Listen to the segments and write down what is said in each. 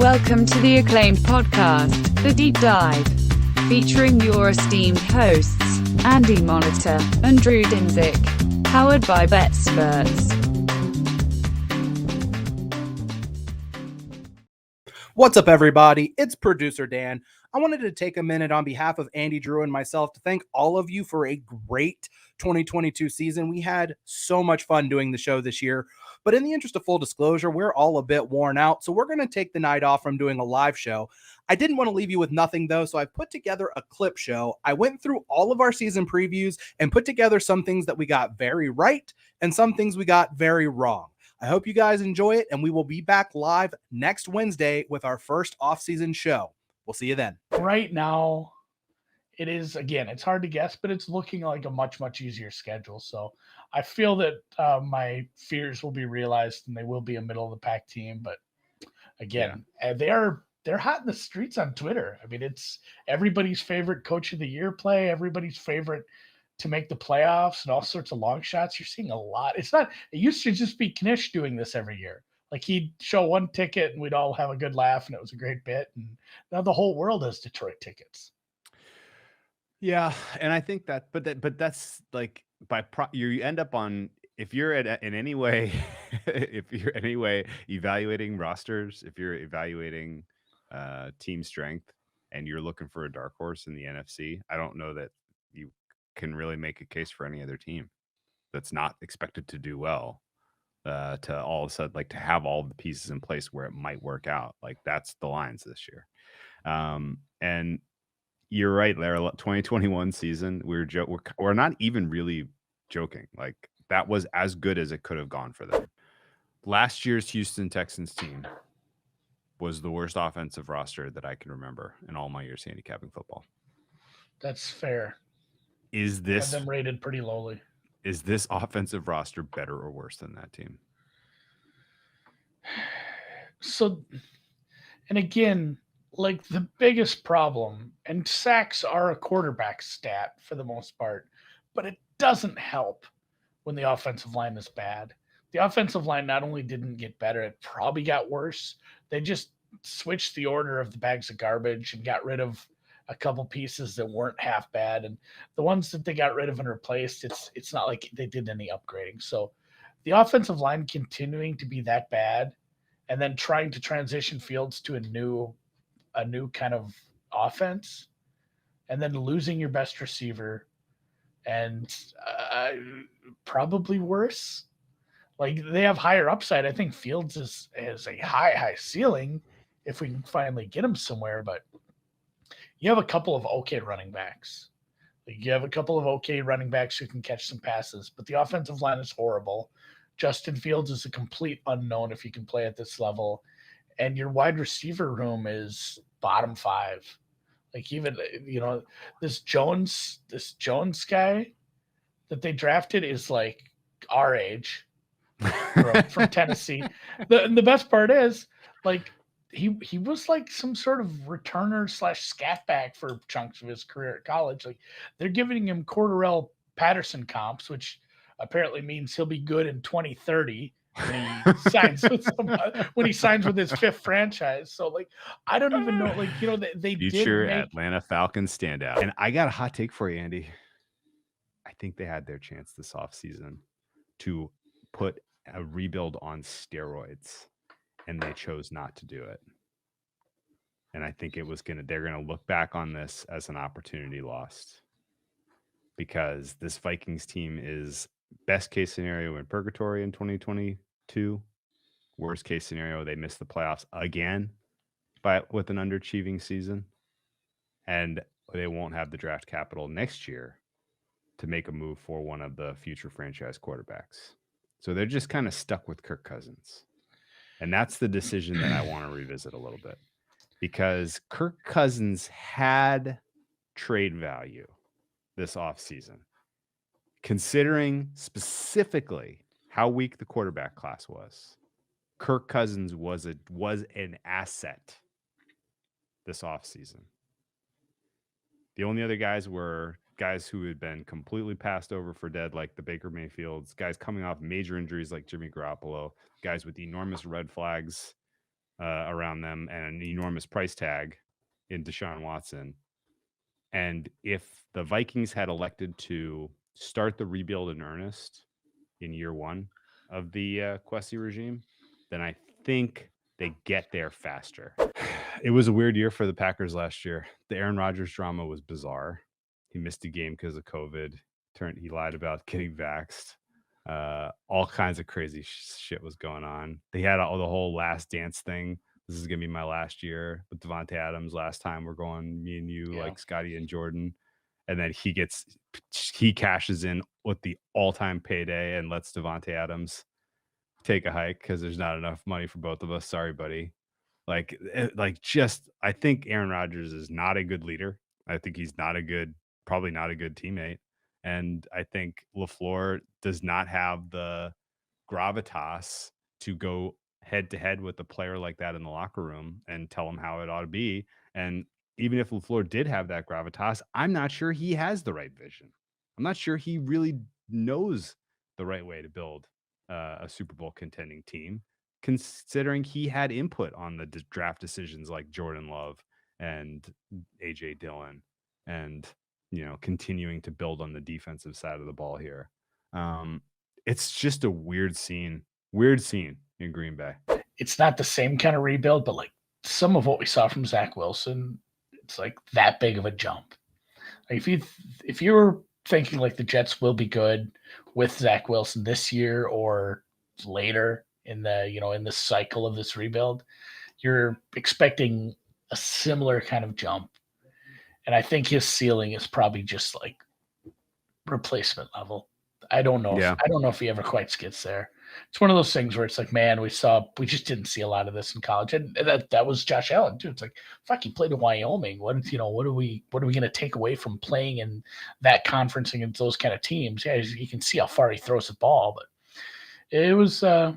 Welcome to the acclaimed podcast, The Deep Dive, featuring your esteemed hosts, Andy Monitor and Drew Dinzik, powered by BetSperts. What's up, everybody? It's producer Dan. I wanted to take a minute on behalf of Andy, Drew, and myself to thank all of you for a great 2022 season. We had so much fun doing the show this year, but in the interest of full disclosure, we're all a bit worn out, so we're going to take the night off from doing a live show. I didn't want to leave you with nothing, though, so I put together a clip show. I went through all of our season previews and put together some things that we got very right and some things we got very wrong. I hope you guys enjoy it, and we will be back live next Wednesday with our first off-season show. We'll see you then. Right now, it is, again, it's hard to guess, but it's looking like a much, much easier schedule. So I feel that my fears will be realized and they will be a middle-of-the-pack team. But again, they're hot in the streets on Twitter. I mean, it's everybody's favorite coach of the year play, everybody's favorite to make the playoffs and all sorts of long shots. You're seeing a lot. It used to just be Knish doing this every year. Like he'd show one ticket and we'd all have a good laugh and it was a great bit. And now the whole world has Detroit tickets. Yeah. And I think that, but that's like you end up on, if you're in any way, if you're any way evaluating rosters, if you're evaluating team strength and you're looking for a dark horse in the NFC, I don't know that you can really make a case for any other team that's not expected to do well to all of a sudden, like, to have all the pieces in place where it might work out. Like, that's the Lions this year. And you're right, Lara, 2021 season, we're not even really joking. Like, that was as good as it could have gone for them. Last year's Houston Texans team was the worst offensive roster that I can remember in all my years handicapping football. That's fair. Is this them rated pretty lowly? Is this offensive roster better or worse than that team? So, and again, like the biggest problem, and sacks are a quarterback stat for the most part, but it doesn't help when the offensive line is bad. The offensive line not only didn't get better, it probably got worse. They just switched the order of the bags of garbage and got rid of a couple pieces that weren't half bad, and the ones that they got rid of and replaced, it's not like they did any upgrading. So the offensive line continuing to be that bad and then trying to transition Fields to a new kind of offense and then losing your best receiver and probably worse. Like, they have higher upside. I think Fields is a high ceiling if we can finally get him somewhere, but you have a couple of okay running backs. You have a couple of okay running backs who can catch some passes, but the offensive line is horrible. Justin Fields is a complete unknown if he can play at this level. And your wide receiver room is bottom 5. Like, even, this Jones guy that they drafted is like our age from Tennessee. The best part is, like, he was like some sort of returner / scat back for chunks of his career at college. Like, they're giving him Cordarrelle Patterson comps, which apparently means he'll be good in 2030 when he signs with his 5th franchise. So, like, I don't even know. Like, they future did make Atlanta Falcons standout. And I got a hot take for you, Andy. I think they had their chance this offseason to put a rebuild on steroids, and they chose not to do it. And I think they're going to look back on this as an opportunity lost, because this Vikings team is best case scenario in purgatory in 2022. Worst case scenario, they miss the playoffs again with an underachieving season, and they won't have the draft capital next year to make a move for one of the future franchise quarterbacks. So they're just kind of stuck with Kirk Cousins. And that's the decision that I want to revisit a little bit, because Kirk Cousins had trade value this offseason, considering specifically how weak the quarterback class was. Kirk Cousins was an asset this offseason. The only other guys were guys who had been completely passed over for dead, like the Baker Mayfields, guys coming off major injuries like Jimmy Garoppolo, guys with enormous red flags around them and an enormous price tag in Deshaun Watson. And if the Vikings had elected to start the rebuild in earnest in year one of the Kwesi regime, then I think they get there faster. It was a weird year for the Packers last year. The Aaron Rodgers drama was bizarre. He missed a game because of COVID. He lied about getting vaxxed. All kinds of crazy shit was going on. They had the whole last dance thing. This is gonna be my last year with Devontae Adams. Last time we're going, me and you, like Scotty and Jordan. And then he cashes in with the all-time payday and lets Devontae Adams take a hike because there's not enough money for both of us. Sorry, buddy. I think Aaron Rodgers is not a good leader. I think he's probably not a good teammate. And I think LaFleur does not have the gravitas to go head to head with a player like that in the locker room and tell him how it ought to be. And even if LaFleur did have that gravitas, I'm not sure he has the right vision. I'm not sure he really knows the right way to build a Super Bowl contending team, considering he had input on the draft decisions like Jordan Love and AJ Dillon and, continuing to build on the defensive side of the ball here. It's just a weird scene in Green Bay. It's not the same kind of rebuild, but like some of what we saw from Zach Wilson, it's like that big of a jump. Like if you were thinking like the Jets will be good with Zach Wilson this year or later in the cycle of this rebuild, you're expecting a similar kind of jump. And I think his ceiling is probably just like replacement level. I don't know. I don't know if he ever quite gets there. It's one of those things where it's like, man, we just didn't see a lot of this in college, and that was Josh Allen too. It's like, fuck, he played in Wyoming. What are we going to take away from playing in that conference against those kind of teams? Yeah, you can see how far he throws the ball, but it was, I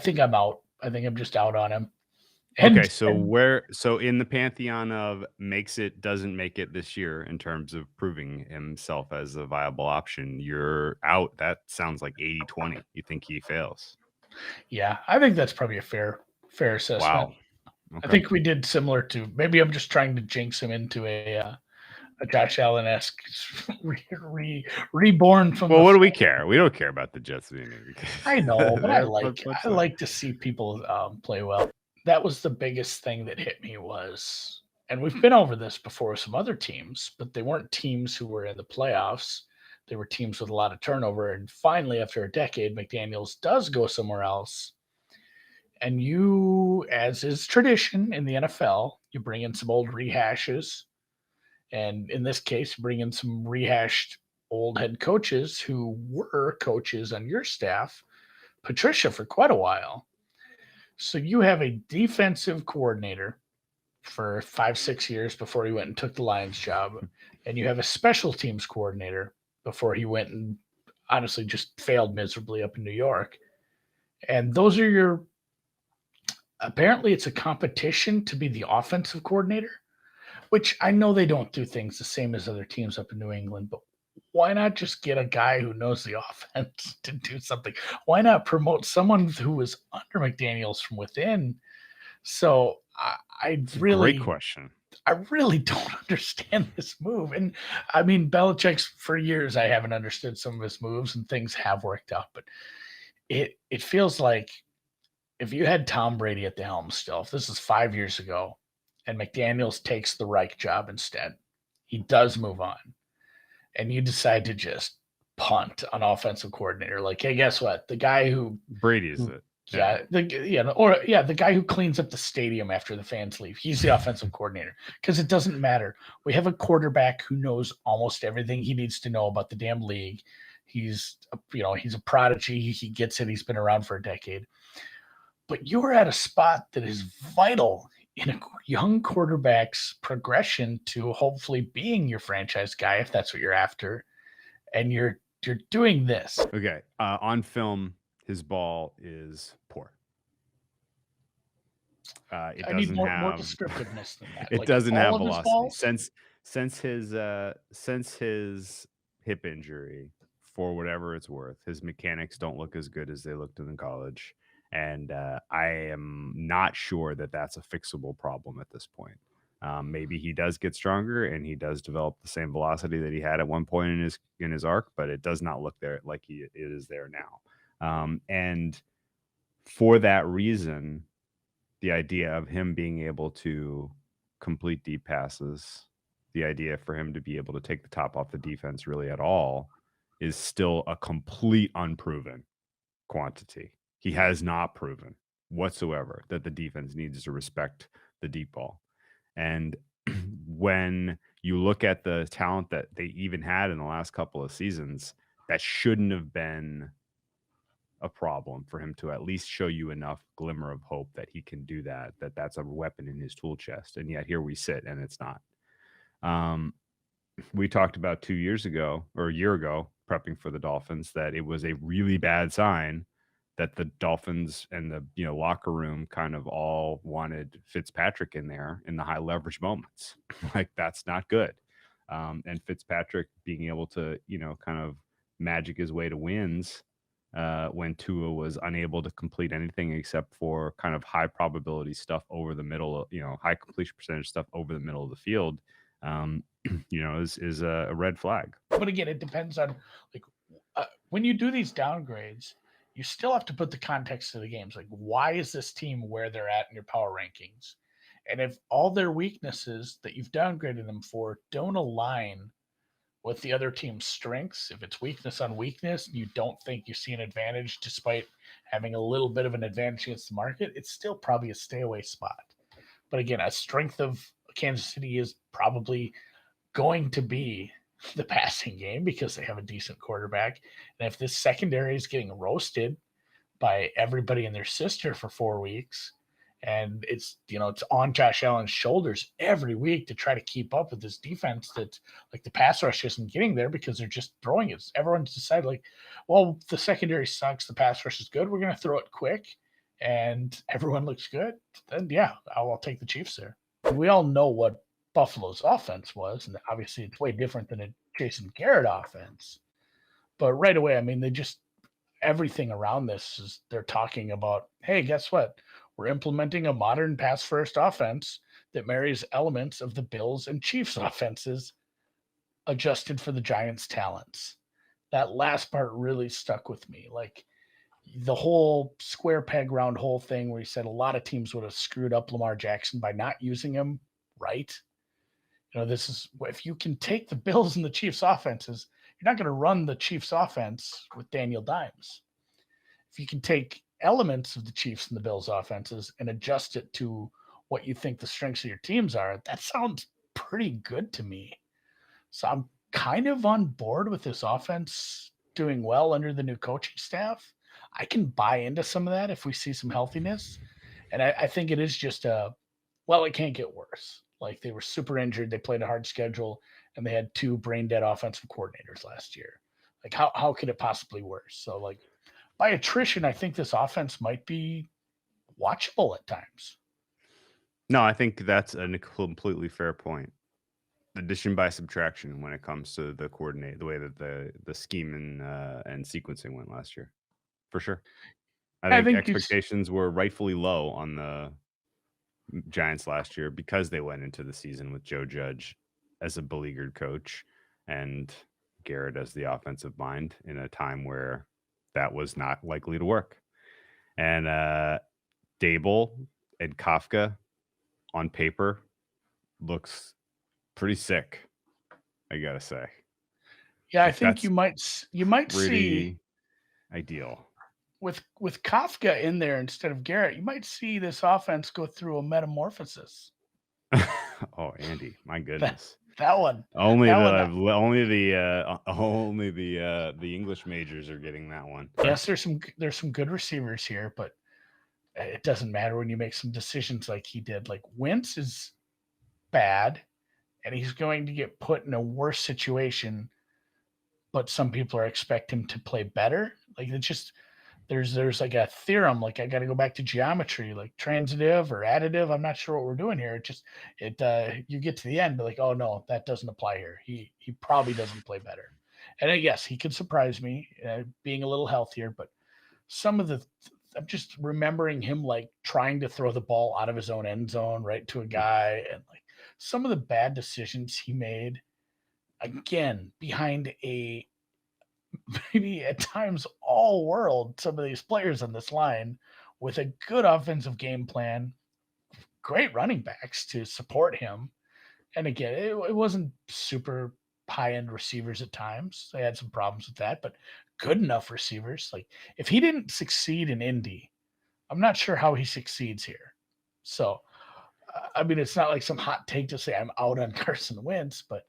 think I'm out. I think I'm just out on him. So in the pantheon of doesn't make it this year in terms of proving himself as a viable option, you're out. That sounds like 80-20. You think he fails? Yeah, I think that's probably a fair assessment. Wow. Okay. I think we did similar to, maybe I'm just trying to jinx him into a Josh Allen-esque reborn from. Well, what do we care? We don't care about the Jets being. I know, but I like to see people play well. That was the biggest thing that hit me was, and we've been over this before with some other teams, but they weren't teams who were in the playoffs. They were teams with a lot of turnover. And finally, after a decade, McDaniels does go somewhere else. And you, as is tradition in the NFL, you bring in some old rehashes. And in this case, bring in some rehashed old head coaches who were coaches on your staff, Patricia, for quite a while. So you have a defensive coordinator for 5-6 years before he went and took the Lions job. And you have a special teams coordinator before he went and honestly just failed miserably up in New York. And those are apparently it's a competition to be the offensive coordinator, which I know they don't do things the same as other teams up in New England, but why not just get a guy who knows the offense to do something? Why not promote someone who was under McDaniels from within? So great question. I really don't understand this move. And I mean, Belichick's for years, I haven't understood some of his moves and things have worked out, but it feels like if you had Tom Brady at the helm still, if this is 5 years ago and McDaniels takes the Reich job instead, he does move on. And you decide to just punt on offensive coordinator. Like, hey, guess what? The guy who Brady is it? The guy who cleans up the stadium after the fans leave. He's the offensive coordinator because it doesn't matter. We have a quarterback who knows almost everything he needs to know about the damn league. He's a prodigy. He gets it. He's been around for a decade. But you're at a spot that is vital in a young quarterback's progression to hopefully being your franchise guy, if that's what you're after, and you're doing this. Okay, on film, his ball is poor. I need more descriptiveness than that. It doesn't have velocity since his hip injury. For whatever it's worth, his mechanics don't look as good as they looked in college. And I am not sure that that's a fixable problem at this point. Maybe he does get stronger and he does develop the same velocity that he had at one point in his arc, but it does not look there like it is there now. And for that reason, the idea of him being able to complete deep passes, the idea for him to be able to take the top off the defense really at all is still a complete unproven quantity. He has not proven whatsoever that the defense needs to respect the deep ball. And when you look at the talent that they even had in the last couple of seasons, that shouldn't have been a problem for him to at least show you enough glimmer of hope that he can do that, that's a weapon in his tool chest. And yet here we sit and it's not. We talked about 2 years ago or a year ago, prepping for the Dolphins, that it was a really bad sign that the Dolphins and the locker room kind of all wanted Fitzpatrick in there in the high leverage moments. Like, that's not good. And Fitzpatrick being able to kind of magic his way to wins when Tua was unable to complete anything except for kind of high probability stuff over the middle, high completion percentage stuff over the middle of the field, is a red flag. But again, it depends on when you do these downgrades, you still have to put the context of the games. Like, why is this team where they're at in your power rankings? And if all their weaknesses that you've downgraded them for don't align with the other team's strengths, if it's weakness on weakness, you don't think you see an advantage despite having a little bit of an advantage against the market, it's still probably a stay away spot. But again, a strength of Kansas City is probably going to be the passing game because they have a decent quarterback. And if this secondary is getting roasted by everybody and their sister for 4 weeks, and it's on Josh Allen's shoulders every week to try to keep up with this defense that the pass rush isn't getting there because they're just throwing it. Everyone's decided well, the secondary sucks, the pass rush is good, we're going to throw it quick and everyone looks good. Then yeah, I'll take the Chiefs there. And we all know what Buffalo's offense was, and obviously it's way different than a Jason Garrett offense. But right away, they just everything around this is they're talking about, hey, guess what? We're implementing a modern pass-first offense that marries elements of the Bills and Chiefs offenses adjusted for the Giants' talents. That last part really stuck with me. The whole square peg round hole thing where he said a lot of teams would have screwed up Lamar Jackson by not using him right. This is, if you can take the Bills and the Chiefs offenses, you're not going to run the Chiefs offense with Daniel Dimes. If you can take elements of the Chiefs and the Bills offenses and adjust it to what you think the strengths of your teams are, that sounds pretty good to me. So I'm kind of on board with this offense doing well under the new coaching staff. I can buy into some of that if we see some healthiness. And I think it is just it can't get worse. They were super injured. They played a hard schedule and they had 2 brain dead offensive coordinators last year. How could it possibly worse? So by attrition, I think this offense might be watchable at times. No, I think that's a completely fair point. Addition by subtraction when it comes to the coordinate, the way that the scheme and sequencing went last year, for sure. I think expectations were rightfully low on the Giants last year because they went into the season with Joe Judge as a beleaguered coach and Garrett as the offensive mind in a time where that was not likely to work. And Dable and Kafka on paper looks pretty sick, I gotta say. Yeah, I think you might see ideal. With Kafka in there instead of Garrett, you might see this offense go through a metamorphosis. Oh, Andy, my goodness. That one. Only the English majors are getting that one. Yes, there's some good receivers here, but it doesn't matter when you make some decisions like he did. Wentz is bad, and he's going to get put in a worse situation, but some people are expecting him to play better. It's just there's a theorem. I got to go back to geometry, transitive or additive. I'm not sure what we're doing here. You get to the end, but oh no, that doesn't apply here. He probably doesn't play better. And yes, he could surprise me being a little healthier, but some of the just remembering him like trying to throw the ball out of his own end zone right to a guy, and like some of the bad decisions he made, again, behind a maybe at times all world, some of these players on this line with a good offensive game plan, great running backs to support him. And again, it wasn't super high end receivers at times. They had some problems with that, but good enough receivers. Like if he didn't succeed in Indy, I'm not sure how he succeeds here. So, I mean, it's not like some hot take to say I'm out on Carson Wentz, but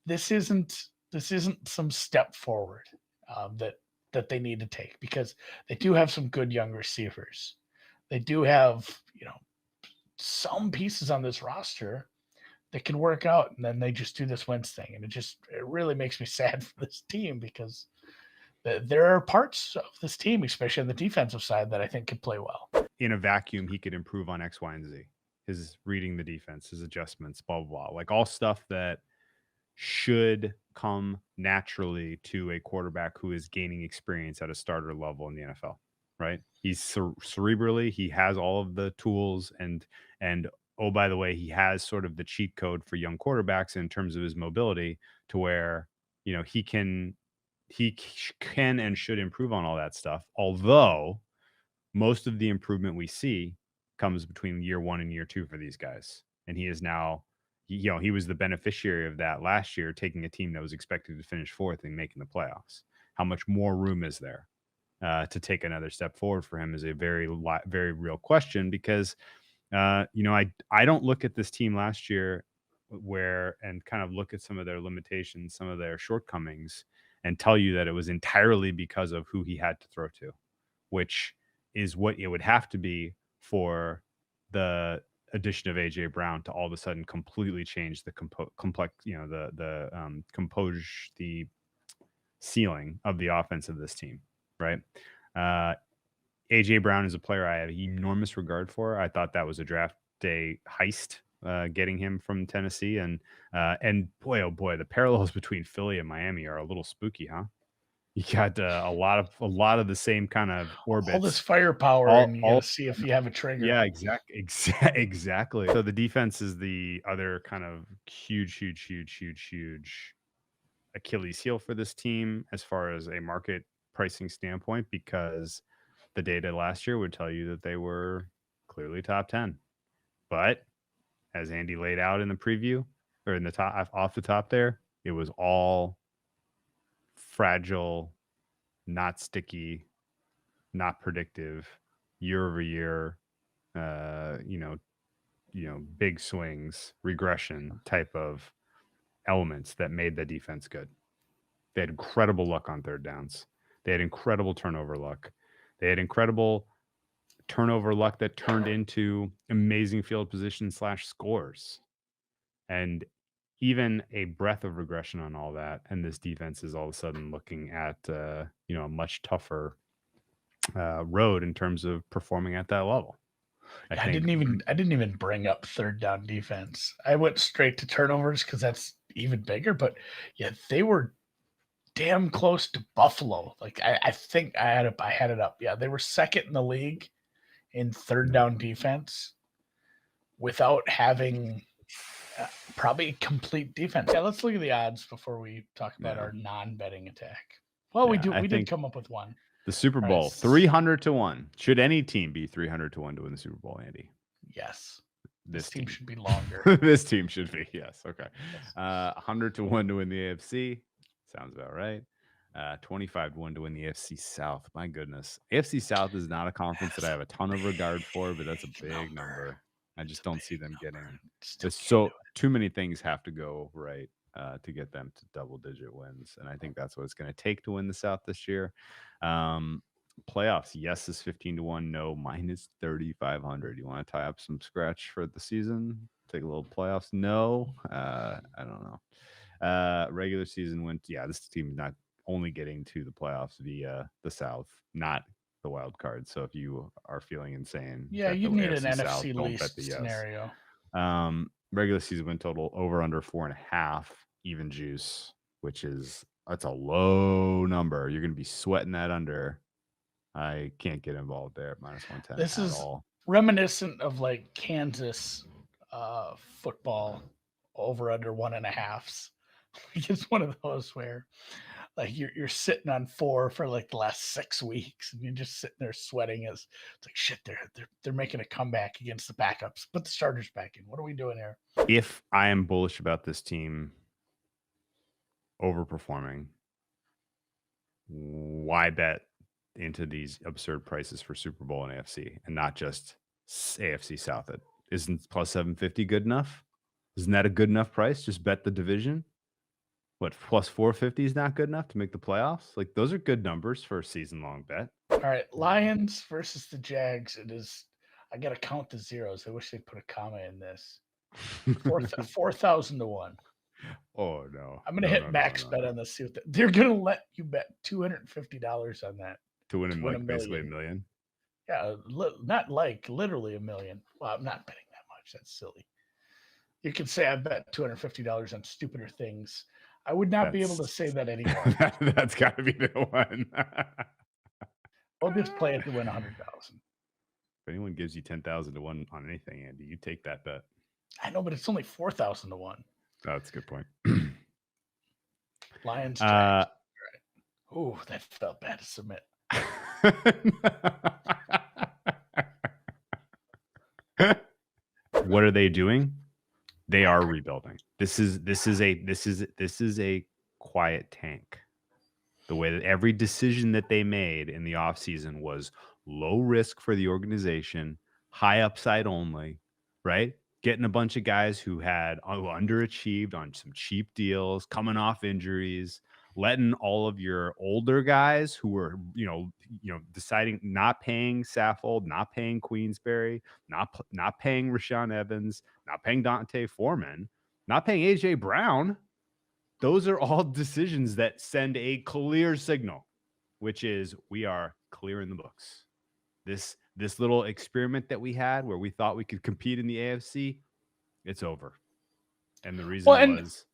this isn't some step forward that they need to take, because they do have some good young receivers. They do have, some pieces on this roster that can work out, and then they just do this Wentz thing, and it really makes me sad for this team, because there are parts of this team, especially on the defensive side, that I think could play well. In a vacuum, he could improve on X, Y, and Z. His reading the defense, his adjustments, blah, blah, blah. Like all stuff that should come naturally to a quarterback who is gaining experience at a starter level in the NFL, right? He's cerebrally, he has all of the tools, and oh, by the way, he has sort of the cheat code for young quarterbacks in terms of his mobility, to where, he can and should improve on all that stuff. Although most of the improvement we see comes between year 1 and year 2 for these guys. And he is now, he was the beneficiary of that last year, taking a team that was expected to finish 4th and making the playoffs. How much more room is there to take another step forward for him is a very, very real question, because, I don't look at this team last year and kind of look at some of their limitations, some of their shortcomings, and tell you that it was entirely because of who he had to throw to, which is what it would have to be for the addition of AJ Brown to all of a sudden completely change the the ceiling of the offense of this team, right? AJ Brown is a player I have enormous regard for. I thought that was a draft day heist, getting him from Tennessee, and boy, oh boy, the parallels between Philly and Miami are a little spooky, huh? You got a lot of the same kind of orbits. All this firepower, and you got to see if you have a trigger. Yeah, exactly. So the defense is the other kind of huge Achilles heel for this team as far as a market pricing standpoint, because the data last year would tell you that they were clearly top 10. But as Andy laid out in the preview, or in the top, off the top there, it was all fragile, not sticky, not predictive, year over year, big swings, regression type of elements that made the defense good. They had incredible luck on third downs. They had incredible turnover luck. They had incredible turnover luck that turned into amazing field position / scores. And even a breath of regression on all that, and this defense is all of a sudden looking at a much tougher road in terms of performing at that level. I didn't even bring up third down defense. I went straight to turnovers because that's even bigger. But yeah, they were damn close to Buffalo. Like I think I had it up. Yeah, they were second in the league in third down defense without having probably complete defense. Yeah, let's look at the odds before we talk about our non-betting attack. Well, we did come up with one. The Super Bowl, 300 to 1. Should any team be 300 to 1 to win the Super Bowl, Andy? Yes. This team should be longer. This team should be, yes. Okay. Yes. 100 to 1 to win the AFC. Sounds about right. 25 to 1 to win the AFC South. My goodness. AFC South is not a conference that I have a ton of regard for, but that's a big number. I just don't see them getting. Too many things have to go right to get them to double-digit wins, and I think that's what it's going to take to win the South this year. Playoffs, yes, is 15 to 1. No, minus 3,500. You want to tie up some scratch for the season? Take a little playoffs? No, I don't know. Regular season went. Yeah, this team not only getting to the playoffs via the South, not the wild card. So if you are feeling insane, you need an NFC least scenario. Regular season win total over under 4.5, even juice, which is that's a low number. You're going to be sweating that under I can't get involved there at -110 This at is all. reminiscent of like Kansas football over under 1.5s. It's one of those where like you're sitting on 4 for like the last 6 weeks and you're just sitting there sweating as it's like shit, they're making a comeback against the backups. Put the starters back in. What are we doing here? If I am bullish about this team overperforming, why bet into these absurd prices for Super Bowl and AFC and not just AFC South? Isn't plus 750 good enough? Isn't that a good enough price? Just bet the division. What, plus 450 is not good enough to make the playoffs? Like, those are good numbers for a season-long bet. All right, Lions versus the Jags. It is. I got to count the zeros. I wish they put a comma in this. 4,000 to 1. Oh, no. I'm going to hit max bet on this. See what they're going to let you bet $250 on that. To win win like basically $1 million? Yeah, not like literally $1 million. Well, I'm not betting that much. That's silly. You can say I bet $250 on stupider things. I would not be able to say that anymore. That's got to be the one. I'll just play it to win 100,000. If anyone gives you 10,000 to 1 on anything, Andy, you take that bet. I know, but it's only 4,000 to 1. Oh, that's a good point. Lions. Right. Oh, that felt bad to submit. What are they doing? They are rebuilding. This is a quiet tank. The way that every decision that they made in the offseason was low risk for the organization, high upside only, right? Getting a bunch of guys who had underachieved on some cheap deals, coming off injuries, letting all of your older guys who were, deciding not paying Saffold, not paying Queensberry, not paying Rashaan Evans, not paying Dante Foreman, not paying AJ Brown. Those are all decisions that send a clear signal, which is we are clearing the books. This little experiment that we had where we thought we could compete in the AFC, it's over. And the reason was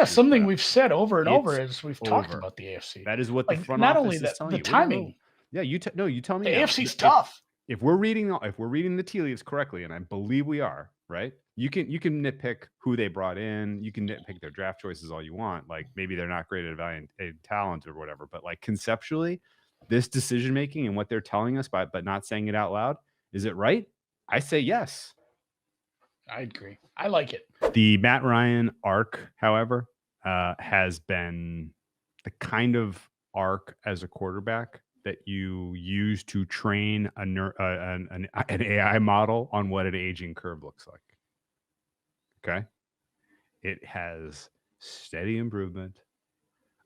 something we've said over and over is we've talked about the AFC. That is what the front not office only is that, telling the you. timing. Yeah, you tell me. The now. AFC's tough. If we're reading the tea leaves correctly, and I believe we are, right? You can nitpick who they brought in. You can nitpick their draft choices all you want. Like maybe they're not great at evaluating talent or whatever. But like conceptually, this decision making and what they're telling us, but not saying it out loud, is it right? I say yes. I agree. I like it. The Matt Ryan arc, however, has been the kind of arc as a quarterback that you use to train an AI model on what an aging curve looks like. Okay. It has steady improvement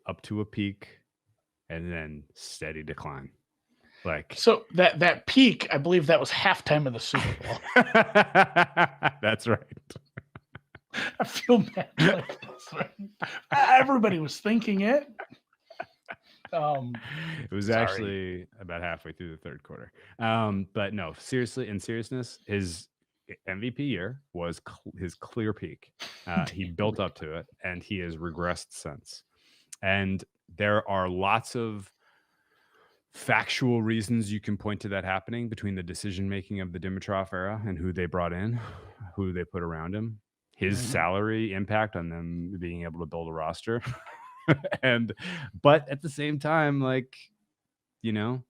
up to a peak and then steady decline. Like so that peak, I believe that was halftime of the Super Bowl. That's right. I feel bad. Like this, right? Everybody was thinking it. It was actually about halfway through the third quarter. But no, seriously, in seriousness, his MVP year was his clear peak. He built up to it, and he has regressed since. And there are lots of factual reasons you can point to that happening between the decision making of the Dimitroff era and who they brought in, who they put around him, his salary impact on them being able to build a roster. But at the same time, like, we'll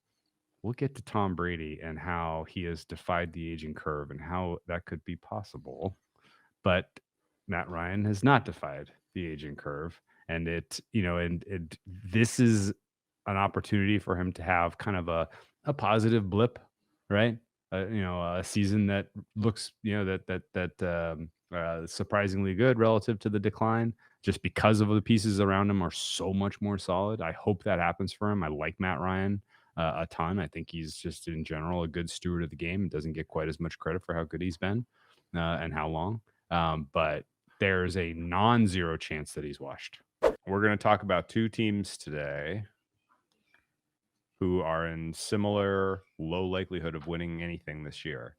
get to Tom Brady and how he has defied the aging curve and how that could be possible. But Matt Ryan has not defied the aging curve. And this is an opportunity for him to have kind of a positive blip, right? A season that looks, surprisingly good relative to the decline, just because of the pieces around him are so much more solid. I hope that happens for him. I like Matt Ryan a ton. I think he's just in general a good steward of the game and doesn't get quite as much credit for how good he's been and how long. But there's a non-zero chance that he's washed. We're going to talk about two teams today who are in similar low likelihood of winning anything this year.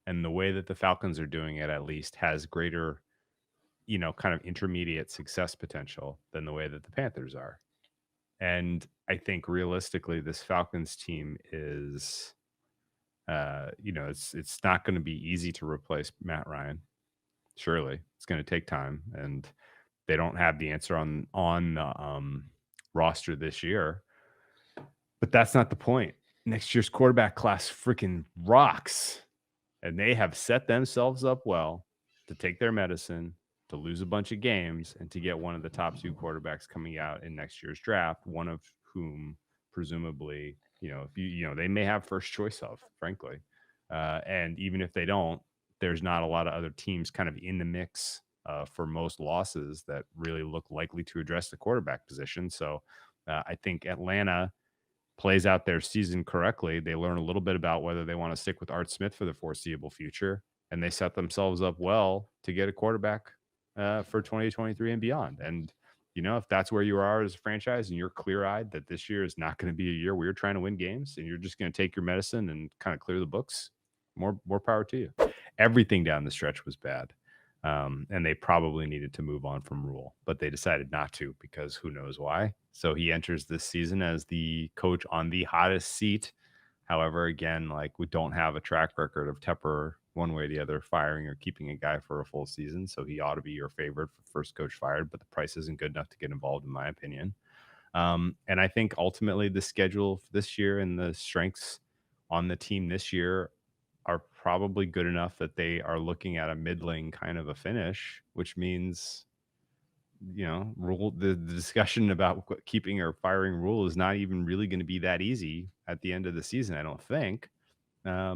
And the way that the Falcons are doing it, at least, has greater, kind of intermediate success potential than the way that the Panthers are. And I think realistically, this Falcons team is, it's not going to be easy to replace Matt Ryan. Surely, it's going to take time, and they don't have the answer on the roster this year. But that's not the point. Next year's quarterback class freaking rocks, and they have set themselves up well to take their medicine, to lose a bunch of games, and to get one of the top 2 quarterbacks coming out in next year's draft, one of whom presumably, they may have first choice of, frankly. And even if they don't, there's not a lot of other teams kind of in the mix for most losses that really look likely to address the quarterback position. So I think Atlanta plays out their season correctly. They learn a little bit about whether they want to stick with Art Smith for the foreseeable future, and they set themselves up well to get a quarterback for 2023 and beyond. And, if that's where you are as a franchise and you're clear-eyed that this year is not going to be a year where you're trying to win games and you're just going to take your medicine and kind of clear the books, more power to you. Everything down the stretch was bad. And they probably needed to move on from Rhule, but they decided not to because who knows why. So he enters this season as the coach on the hottest seat. However, again, we don't have a track record of Tepper one way or the other firing or keeping a guy for a full season. So he ought to be your favorite for first coach fired, but the price isn't good enough to get involved, in my opinion. And I think ultimately the schedule for this year and the strengths on the team this year are probably good enough that they are looking at a middling kind of a finish, which means, Rhule, the discussion about keeping or firing Rhule is not even really going to be that easy at the end of the season, I don't think,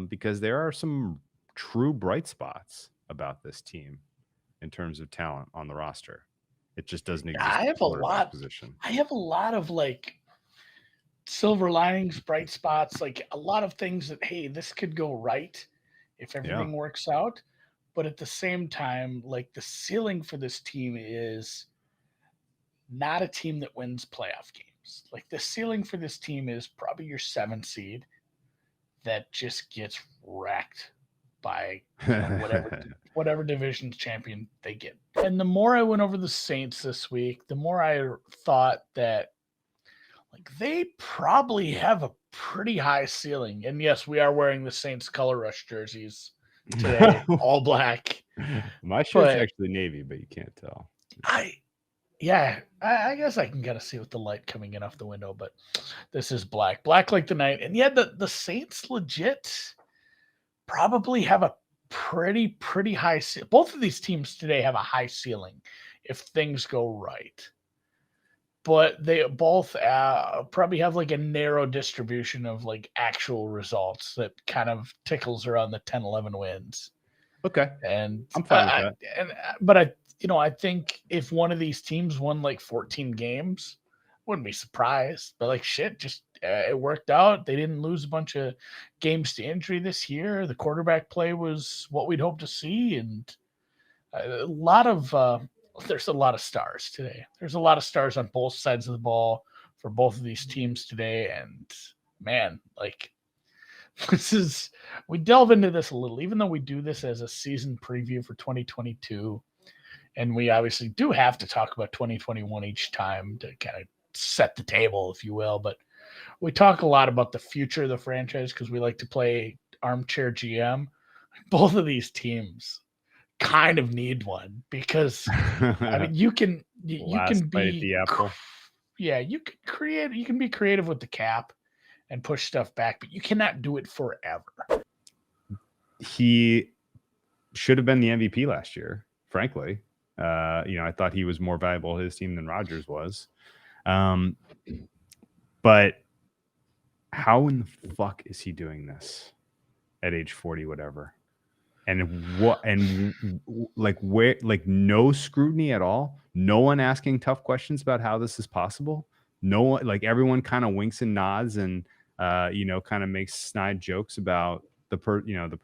because there are some true bright spots about this team in terms of talent on the roster. It just doesn't exist. I have a lot. Position. I have a lot of silver linings, bright spots, a lot of things that, hey, this could go right if everything works out. But at the same time, the ceiling for this team is not a team that wins playoff games. The ceiling for this team is probably your 7 seed that just gets wrecked by whatever division champion they get. And the more I went over the Saints this week, the more I thought that they probably have a pretty high ceiling. And yes, we are wearing the Saints color rush jerseys today, all black. My shirt's actually navy, but you can't tell. I guess I can kind of see with the light coming in off the window, but this is black like the night. And the Saints legit probably have a pretty high ceiling. Both of these teams today have a high ceiling if things go right. But they both probably have a narrow distribution of actual results that kind of tickles around the 10-11 wins. Okay. And I'm fine with that. But I think if one of these teams won 14 games, wouldn't be surprised. But it worked out. They didn't lose a bunch of games to injury this year. The quarterback play was what we'd hope to see, and there's a lot of stars today. There's a lot of stars on both sides of the ball for both of these teams today. And man, we delve into this a little, even though we do this as a season preview for 2022. And we obviously do have to talk about 2021 each time to kind of set the table, if you will. But we talk a lot about the future of the franchise because we like to play armchair GM. Both of these teams kind of need one because you can be creative with the cap and push stuff back, but you cannot do it forever. He should have been the MVP last year, frankly. I thought he was more valuable to his team than Rodgers was. But how in the fuck is he doing this at age 40, whatever? And where, no scrutiny at all. No one asking tough questions about how this is possible. No one, everyone kind of winks and nods and, kind of makes snide jokes about the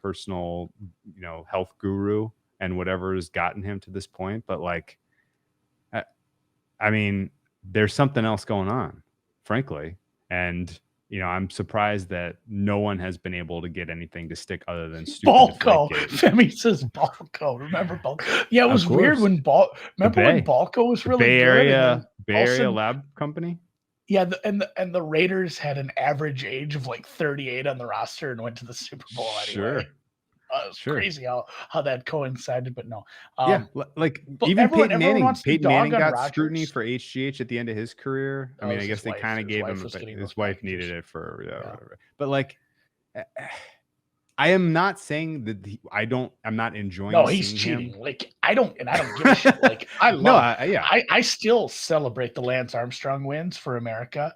personal, health guru and whatever has gotten him to this point. But there's something else going on, frankly. And, I'm surprised that no one has been able to get anything to stick other than stupid. Balco. Femi says Balco. Remember Balco? Yeah, it was weird when when Balco was really Bay Area Lab Company. Yeah, and the Raiders had an average age of like 38 on the roster and went to the Super Bowl anyway. It was crazy how that coincided, but no. Like but even everyone Peyton Manning. wants to Peyton dog Manning on got Rodgers. scrutiny for HGH at the end of his career. I mean, I guess they kind of gave him. His wife needed it for whatever. But like, I am not saying that I'm not enjoying. No, he's cheating. Him. Like I don't give a shit. Like I love. I still celebrate the Lance Armstrong wins for America.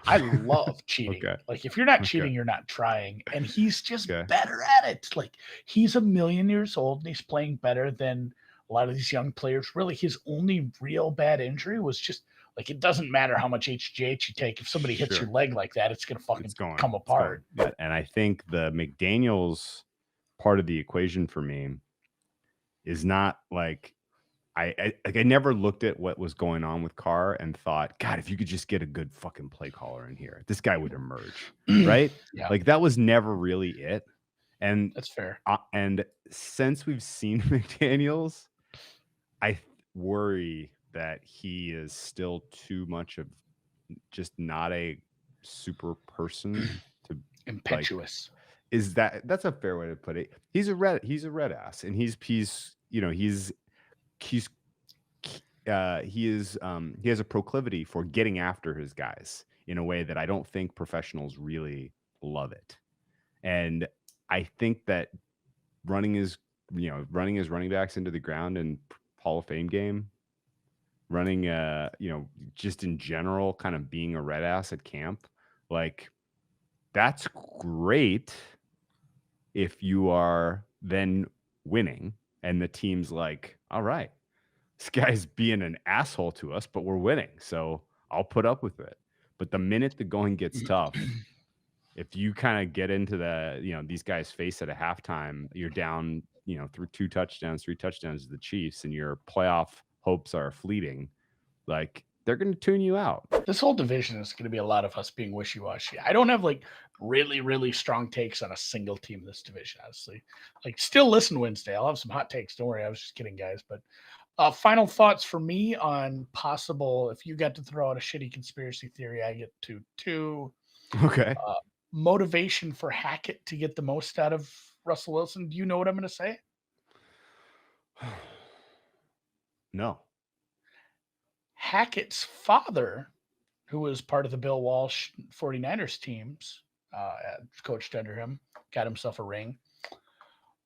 I love cheating. Okay. Like if you're not cheating, you're not trying. And he's just better at it. Like he's 1,000,000 years old and he's playing better than a lot of these young players. Really, his only real bad injury was just like it doesn't matter how much HGH you take. If somebody hits your leg like that, it's gonna fucking come apart. And I think the McDaniels part of the equation for me is not like I never looked at what was going on with Carr and thought, God, if you could just get a good fucking play caller in here, this guy would emerge, right? Like that was never really it. And that's fair. And since we've seen McDaniels, I worry that he is still too much of just not a super person to impetuous. Like, that's a fair way to put it. He's a red ass, and he has a proclivity for getting after his guys in a way that I don't think professionals really love it. And I think that running his running backs into the ground in Hall of Fame game, running just in general, kind of being a red ass at camp, like that's great if you are then winning and the team's like, all right, this guy's being an asshole to us, but we're winning, so I'll put up with it. But the minute the going gets tough, if you kind of get into these guys face at a halftime, you're down, through 3 touchdowns to the Chiefs, and your playoff hopes are fleeting, like they're going to tune you out. This whole division is going to be a lot of us being wishy-washy. I don't have like really, really strong takes on a single team in this division, honestly. Like, still listen Wednesday. I'll have some hot takes. Don't worry. I was just kidding, guys. But final thoughts for me on possible, if you got to throw out a shitty conspiracy theory, I get to 2. Okay. Motivation for Hackett to get the most out of Russell Wilson. Do you know what I'm going to say? No. Hackett's father, who was part of the Bill Walsh 49ers teams, coached under him, got himself a ring,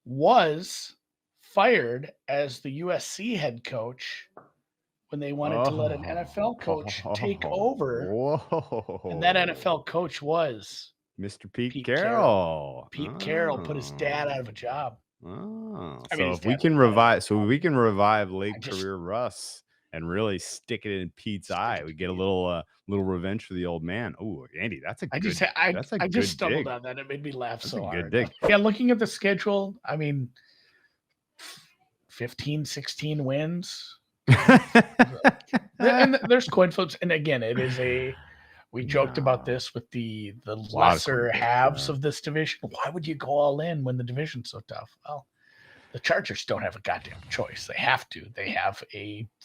was fired as the USC head coach when they wanted to let an NFL coach take over. Whoa. And that NFL coach was Mr. Pete Carroll. Pete Carroll put his dad out of a job. Oh, if we can revive late career Russ and really stick it in Pete's eye, we get a little revenge for the old man. Oh, Andy, that's a good dig. I just stumbled on that. It made me laugh so hard. Good dig. Yeah, looking at the schedule, I mean, 15, 16 wins. And there's coin flips. And again, it is we joked about this with the lesser halves of this division. Why would you go all in when the division's so tough? Well, the Chargers don't have a goddamn choice. They have to. They have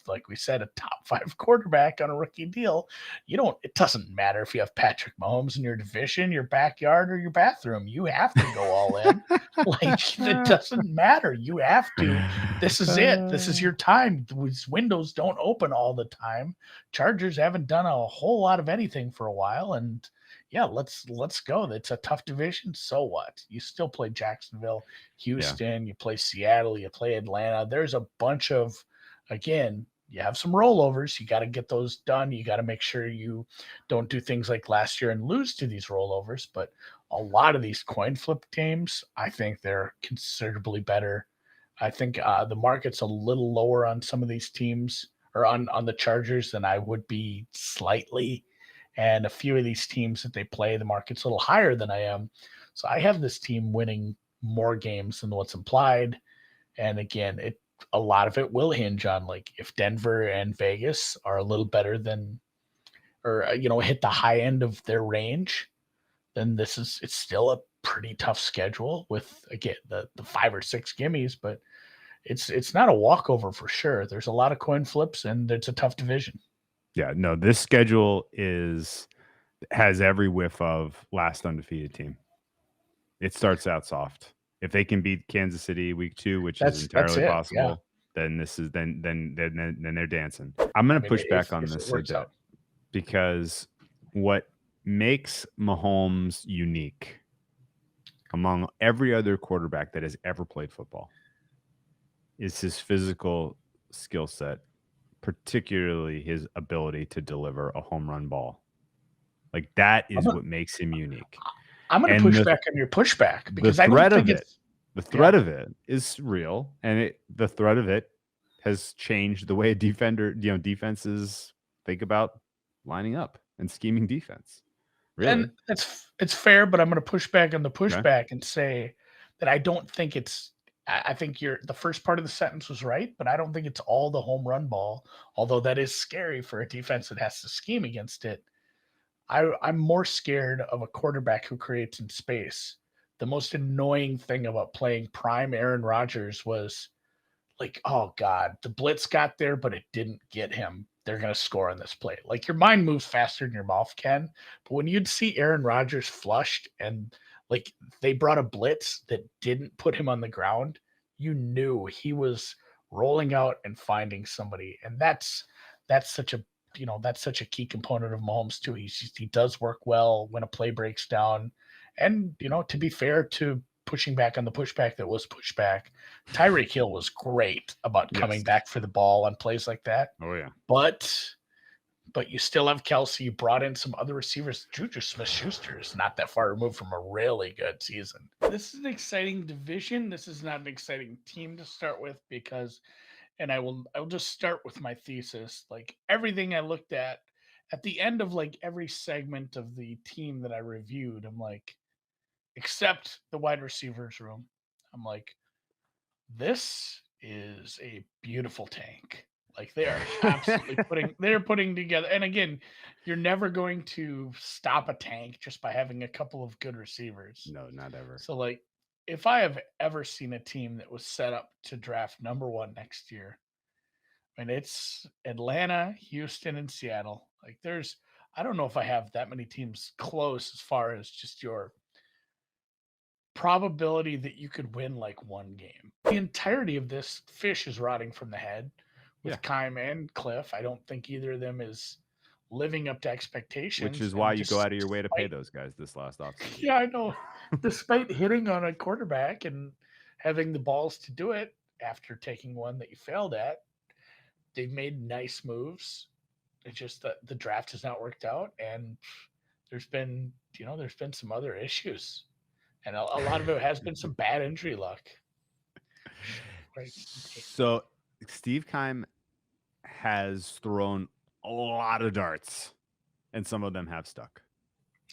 like we said, a top 5 quarterback on a rookie deal. It doesn't matter if you have Patrick Mahomes in your division, your backyard, or your bathroom. You have to go all in. Like, it doesn't matter. You have to. This is it. This is your time. These windows don't open all the time. Chargers haven't done a whole lot of anything for a while. And yeah, let's go. It's a tough division. So what? You still play Jacksonville, Houston, you play Seattle, you play Atlanta. There's a bunch of, again, you have some rollovers. You got to get those done. You got to make sure you don't do things like last year and lose to these rollovers. But a lot of these coin flip teams, I think they're considerably better. I think the market's a little lower on some of these teams, or on the Chargers, than I would be slightly. And a few of these teams that they play, the market's a little higher than I am. So I have this team winning more games than what's implied. And again, a lot of it will hinge on, like, if Denver and Vegas are a little better than, or hit the high end of their range, then it's still a pretty tough schedule with, again, the 5 or 6 gimmies, but it's not a walkover for sure. There's a lot of coin flips and it's a tough division. Yeah, no, this schedule is has every whiff of last undefeated team. It starts out soft. If they can beat Kansas City week 2, which is entirely possible, then this is then they're dancing. I'm going to push back on this a bit because what makes Mahomes unique among every other quarterback that has ever played football is his physical skill set, particularly his ability to deliver a home run ball. Like that is what makes him unique. I'm going to push back on your pushback because the threat of it is real, and the threat of it has changed the way a defenses think about lining up and scheming defense. Really, and it's fair, but I'm going to push back on the pushback and say that I don't think it's. I think the first part of the sentence was right, but I don't think it's all the home run ball. Although that is scary for a defense that has to scheme against it. I'm more scared of a quarterback who creates in space. The most annoying thing about playing prime Aaron Rodgers was like, oh God, the blitz got there, but it didn't get him. They're going to score on this play. Like your mind moves faster than your mouth can. But when you'd see Aaron Rodgers flushed and like they brought a blitz that didn't put him on the ground, you knew he was rolling out and finding somebody. And that's such a key component of Mahomes too. He does work well when a play breaks down. And, to be fair to pushing back on the pushback that was pushback, Tyreek Hill was great about coming back for the ball on plays like that. Oh, yeah. But you still have Kelsey. You brought in some other receivers. Juju Smith-Schuster is not that far removed from a really good season. This is an exciting division. This is not an exciting team to start with because – and I'll just start with my thesis. Like everything I looked at the end of like every segment of the team that I reviewed, I'm like, except the wide receivers room, I'm like, this is a beautiful tank. Like they are absolutely putting together. And again, you're never going to stop a tank just by having a couple of good receivers. No, not ever. So like, if I have ever seen a team that was set up to draft number 1 next year, and it's Atlanta, Houston, and Seattle. Like I don't know if I have that many teams close as far as just your probability that you could win like one game. The entirety of this fish is rotting from the head with Keim and Cliff. I don't think either of them is living up to expectations. Which is why you go out of your way to pay those guys this last offseason. Yeah, I know. Despite hitting on a quarterback and having the balls to do it after taking one that you failed at, they've made nice moves. It's just that the draft has not worked out, and there's been some other issues, and a lot of it has been some bad injury luck. Right. So Steve Keim has thrown a lot of darts, and some of them have stuck.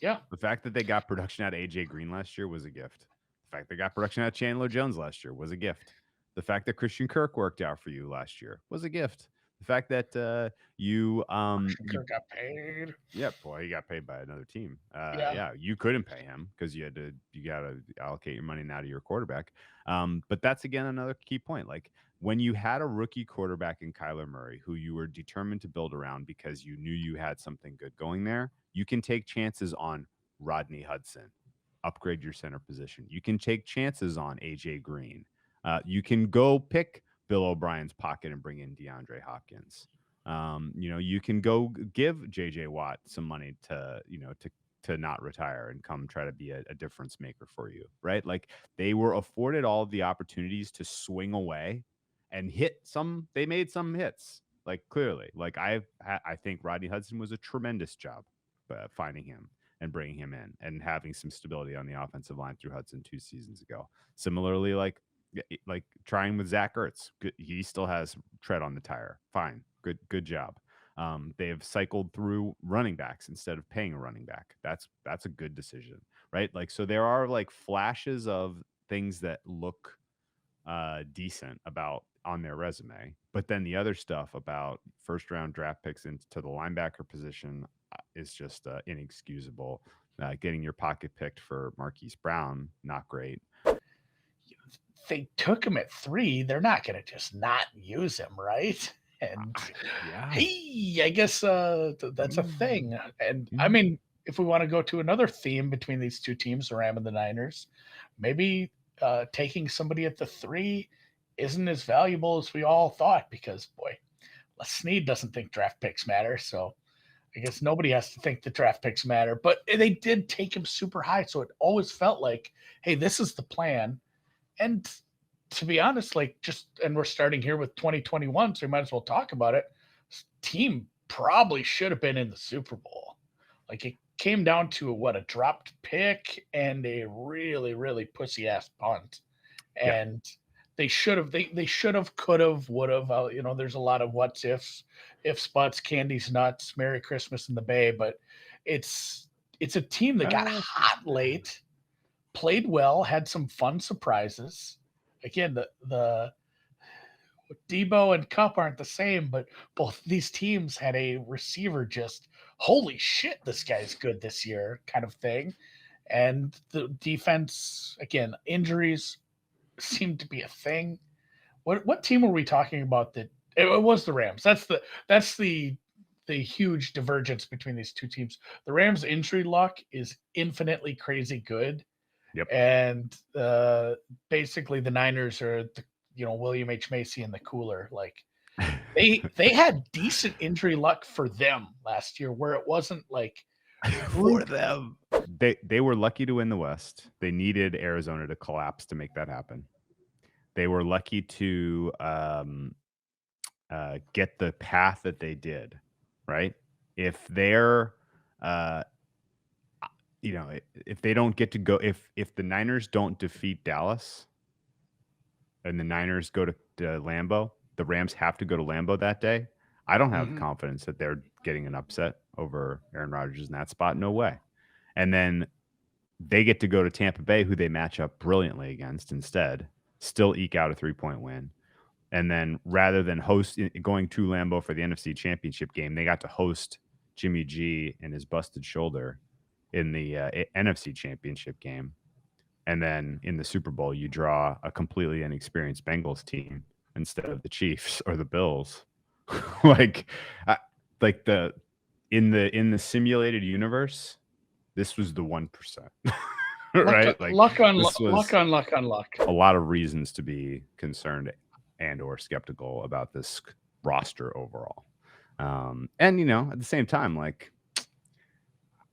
Yeah. The fact that they got production out of AJ Green last year was a gift. The fact they got production out of Chandler Jones last year was a gift. The fact that Christian Kirk worked out for you last year was a gift. The fact that Kirk got paid. Yeah, boy, he got paid by another team. Yeah, you couldn't pay him because you got to allocate your money now to your quarterback. But that's again another key point. Like when you had a rookie quarterback in Kyler Murray who you were determined to build around because you knew you had something good going there, you can take chances on Rodney Hudson, upgrade your center position. You can take chances on AJ Green. You can go pick Bill O'Brien's pocket and bring in DeAndre Hopkins. You can go give JJ Watt some money to not retire and come try to be a difference maker for you, right? Like they were afforded all of the opportunities to swing away and hit some. They made some hits, like clearly. Like I think Rodney Hudson was a tremendous job finding him and bringing him in and having some stability on the offensive line through Hudson 2 seasons ago. Similarly, like trying with Zach Ertz, he still has tread on the tire. Fine, good job. They have cycled through running backs instead of paying a running back. That's a good decision, right? Like so, there are like flashes of things that look decent about on their resume, but then the other stuff about first round draft picks into the linebacker position is just inexcusable. Getting your pocket picked for Marquise Brown, not great. They took him at 3. They're not going to just not use him, right? And yeah, hey, I guess that's a thing. And I mean, if we want to go to another theme between these two teams, the Ram and the Niners, maybe taking somebody at the 3 isn't as valuable as we all thought, because boy, Les Snead doesn't think draft picks matter. So I guess nobody has to think the draft picks matter, but they did take him super high. So it always felt like, hey, this is the plan. And to be honest, and we're starting here with 2021, so we might as well talk about it. This team probably should have been in the Super Bowl. Like, it came down to a dropped pick and a really, really pussy ass punt. And they should have, could have, would have, there's a lot of what's ifs, buts, candies, nuts, Merry Christmas in the Bay, but it's a team that got hot late, played well, had some fun surprises. Again, the Debo and Cup aren't the same, but both these teams had a receiver just, holy shit, this guy's good this year kind of thing. And the defense, again, injuries seemed to be a thing. What team were we talking about that it was the Rams? That's the huge divergence between these two teams. The Rams' injury luck is infinitely crazy good. Yep. And basically the Niners are the, William H. Macy in the cooler. Like, they had decent injury luck for them last year, where it wasn't like for them. They were lucky to win the West. They needed Arizona to collapse to make that happen. They were lucky to get the path that they did, right? If they're if they don't get to go, if the Niners don't defeat Dallas and the Niners go to Lambeau, the Rams have to go to Lambeau that day. I don't have confidence that they're getting an upset over Aaron Rodgers in that spot. No way. And then they get to go to Tampa Bay, who they match up brilliantly against instead, still eke out a 3-point win. And then rather than going to Lambeau for the NFC Championship game, they got to host Jimmy G and his busted shoulder in the NFC Championship game. And then in the Super Bowl, you draw a completely inexperienced Bengals team instead of the Chiefs or the Bills. In the simulated universe, this was the 1%. Right? Luck on luck. A lot of reasons to be concerned and or skeptical about this roster overall. And at the same time,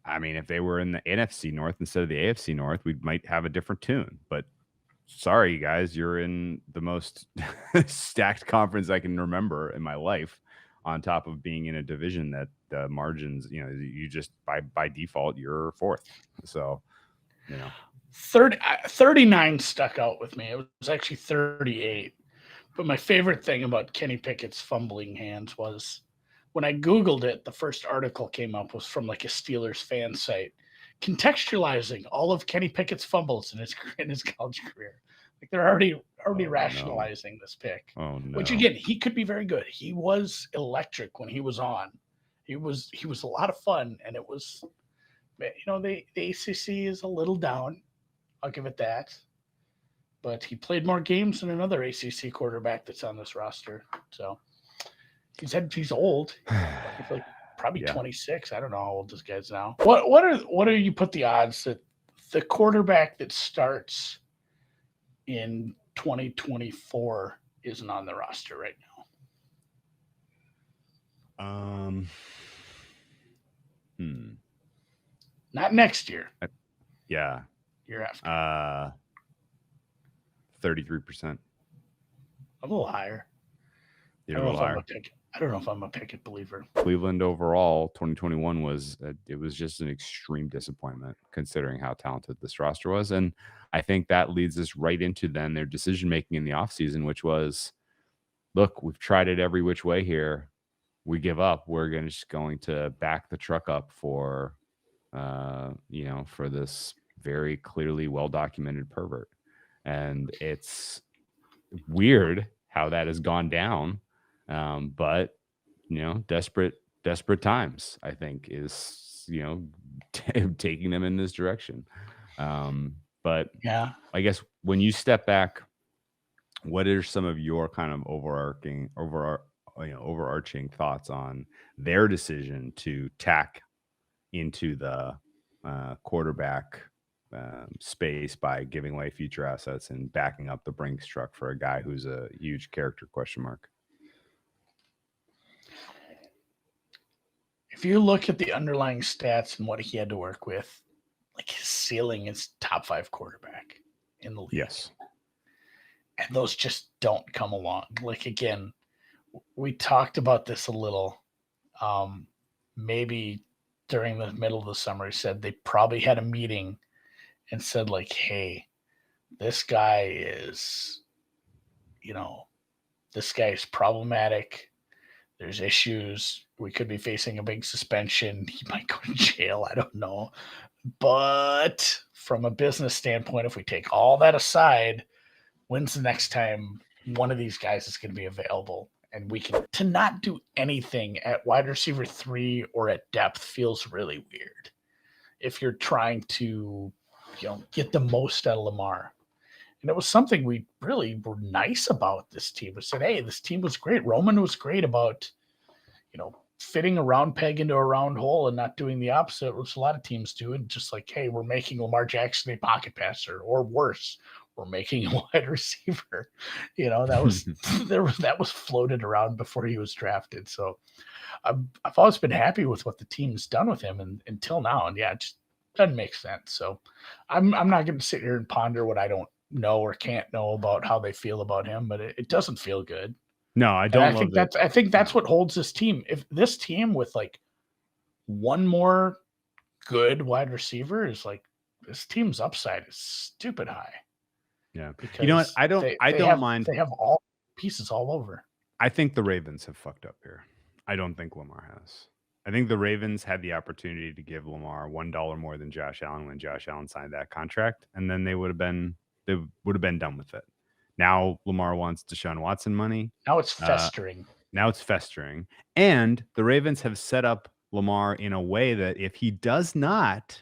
if they were in the NFC North instead of the AFC North, we might have a different tune. But sorry, guys, you're in the most stacked conference I can remember in my life, on top of being in a division that the margins, you just by default, you're fourth. So, 39 stuck out with me. It was actually 38. But my favorite thing about Kenny Pickett's fumbling hands was, when I Googled it, the first article came up was from a Steelers fan site, contextualizing all of Kenny Pickett's fumbles in his college career. They're already rationalizing this pick. Oh no! Which again, he could be very good. He was electric when he was on. He was a lot of fun, and it was, the ACC is a little down. I'll give it that. But he played more games than another ACC quarterback that's on this roster. So he's old. He's probably 26. I don't know how old this guy's now. What do you put the odds that the quarterback that starts in 2024 isn't on the roster right now? Not next year. Yeah. Year after. 33%. A little higher. You're a little higher. I don't know if I'm a Pickett believer. Cleveland overall, 2021 was just an extreme disappointment considering how talented this roster was. And I think that leads us right into then their decision making in the offseason, which was, look, we've tried it every which way here. We give up. We're just going to back the truck up for for this very clearly well-documented pervert. And it's weird how that has gone down. But desperate times, I think, is taking them in this direction. But yeah, I guess when you step back, what are some of your kind of overarching thoughts on their decision to tack into the quarterback space by giving away future assets and backing up the Brinks truck for a guy who's a huge character question mark. If you look at the underlying stats and what he had to work with, like his ceiling is top 5 quarterback in the league. Yes. And those just don't come along. Like, again, we talked about this a little. Maybe during the middle of the summer, he said they probably had a meeting and said, like, hey, this guy is problematic. There's issues. We could be facing a big suspension. He might go to jail. I don't know. But from a business standpoint, if we take all that aside, when's the next time one of these guys is going to be available? And we can to not do anything at wide receiver 3 or at depth feels really weird. If you're trying to, get the most out of Lamar. And it was something we really were nice about this team. We said, hey, this team was great. Roman was great about, fitting a round peg into a round hole and not doing the opposite, which a lot of teams do. And just like, hey, we're making Lamar Jackson a pocket passer, or worse, we're making a wide receiver. That was floated around before he was drafted. So I've always been happy with what the team's done with him until now. And it just doesn't make sense. So I'm not going to sit here and ponder what I don't know or can't know about how they feel about him, but it doesn't feel good. No, I don't. I think that's what holds this team. If this team with like one more good wide receiver is like, this team's upside is stupid high. Yeah. You know what? I don't mind. They have all pieces all over. I think the Ravens have fucked up here. I don't think Lamar has. I think the Ravens had the opportunity to give Lamar $1 more than Josh Allen when Josh Allen signed that contract, and then they would have been done with it. Now Lamar wants Deshaun Watson money. Now it's festering. And the Ravens have set up Lamar in a way that if he does not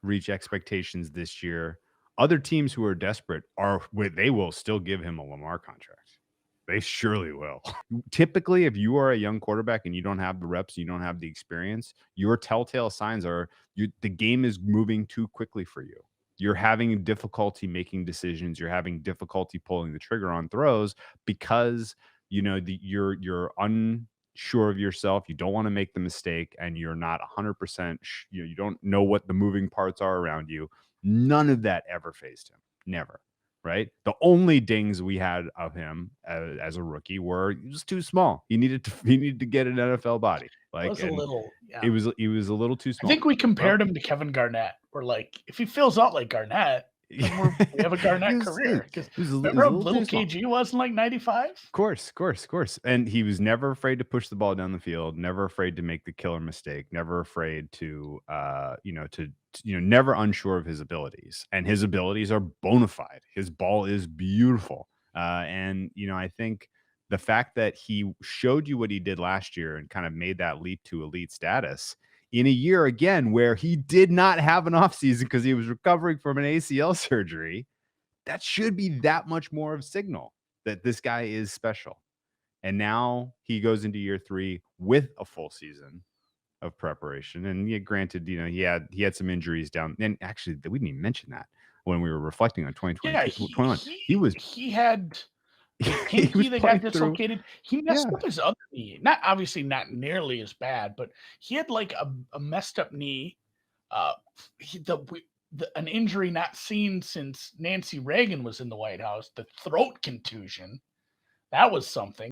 reach expectations this year, other teams who are desperate they will still give him a Lamar contract. They surely will. Typically, if you are a young quarterback and you don't have the reps, you don't have the experience, your telltale signs are the game is moving too quickly for you. You're having difficulty making decisions. You're having difficulty pulling the trigger on throws because you're unsure of yourself. You don't want to make the mistake, and you're not 100%. You don't know what the moving parts are around you. None of that ever fazed him. Never. Right. The only dings we had of him as a rookie were just too small. He needed to get an NFL body. Like it was a little. Yeah. He was a little too small. I think we compared him to Kevin Garnett. We're like, if he fills out like Garnett, then we have a Garnett career. Remember how little KG was in like 95? Of course. And he was never afraid to push the ball down the field, never afraid to make the killer mistake, never afraid to never unsure of his abilities. And his abilities are bona fide. His ball is beautiful. And I think the fact that he showed you what he did last year and kind of made that leap to elite status in a year again where he did not have an offseason because he was recovering from an ACL surgery, that should be that much more of a signal that this guy is special. And now he goes into year 3 with a full season of preparation. And granted, he had some injuries down. And actually, we didn't even mention that when we were reflecting on 2020. Yeah, he had the pinky that got dislocated. He messed up his other knee. Not nearly as bad, but he had like a messed up knee. An injury not seen since Nancy Reagan was in the White House. The throat contusion. That was something.